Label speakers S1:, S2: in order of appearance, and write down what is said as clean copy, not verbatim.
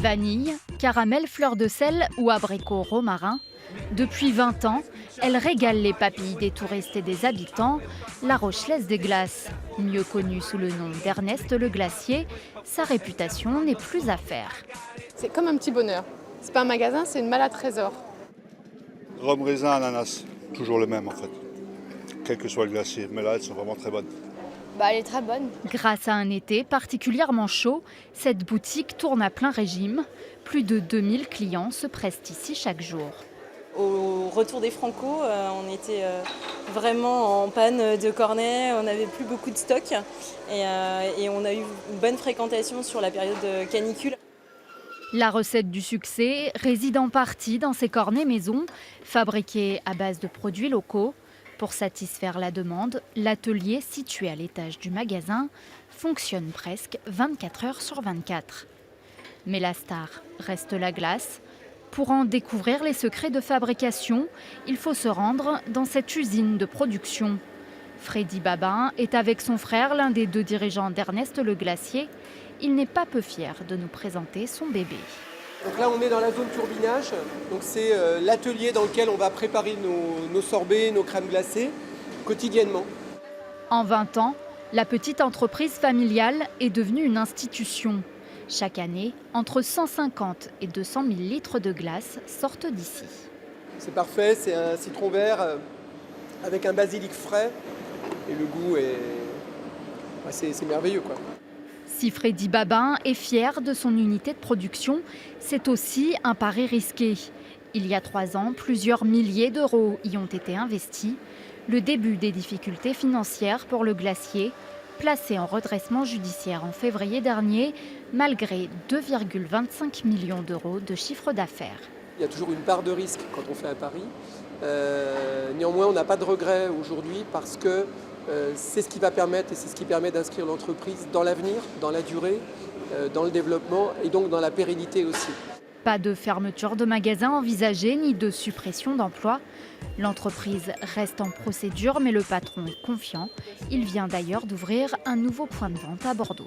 S1: Vanille, caramel, fleur de sel ou abricot romarin, depuis 20 ans, elle régale les papilles des touristes et des habitants. La Rochelaise des glaces, mieux connue sous le nom d'Ernest le Glacier, sa réputation n'est plus à faire.
S2: C'est comme un petit bonheur. C'est pas un magasin, c'est une malle à trésor.
S3: Rhum, raisin, ananas, toujours le même en fait, quel que soit le glacier. Mais là, elles sont vraiment très bonnes.
S2: Elle est très bonne.
S1: Grâce à un été particulièrement chaud, cette boutique tourne à plein régime. Plus de 2000 clients se pressent ici chaque jour.
S4: Au retour des Franco, on était vraiment en panne de cornets, on n'avait plus beaucoup de stock et on a eu une bonne fréquentation sur la période de canicule.
S1: La recette du succès réside en partie dans ces cornets maison, fabriqués à base de produits locaux. Pour satisfaire la demande, l'atelier situé à l'étage du magasin fonctionne presque 24 heures sur 24. Mais la star reste la glace. Pour en découvrir les secrets de fabrication, il faut se rendre dans cette usine de production. Freddy Babin est avec son frère l'un des deux dirigeants d'Ernest le Glacier. Il n'est pas peu fier de nous présenter son bébé.
S5: Donc là, on est dans la zone turbinage. Donc c'est l'atelier dans lequel on va préparer nos sorbets, nos crèmes glacées quotidiennement.
S1: En 20 ans, la petite entreprise familiale est devenue une institution. Chaque année, entre 150 et 200 000 litres de glace sortent d'ici.
S5: C'est parfait, c'est un citron vert avec un basilic frais. Et le goût c'est merveilleux, quoi.
S1: Si Freddy Babin est fier de son unité de production, c'est aussi un pari risqué. Il y a 3 ans, plusieurs milliers d'euros y ont été investis. Le début des difficultés financières pour le glacier, placé en redressement judiciaire en février dernier, malgré 2,25 millions d'euros de chiffre d'affaires.
S5: Il y a toujours une part de risque quand on fait un pari. Néanmoins, on n'a pas de regret aujourd'hui parce que c'est ce qui va permettre et c'est ce qui permet d'inscrire l'entreprise dans l'avenir, dans la durée, dans le développement et donc dans la pérennité aussi.
S1: Pas de fermeture de magasins envisagée ni de suppression d'emplois. L'entreprise reste en procédure mais le patron est confiant. Il vient d'ailleurs d'ouvrir un nouveau point de vente à Bordeaux.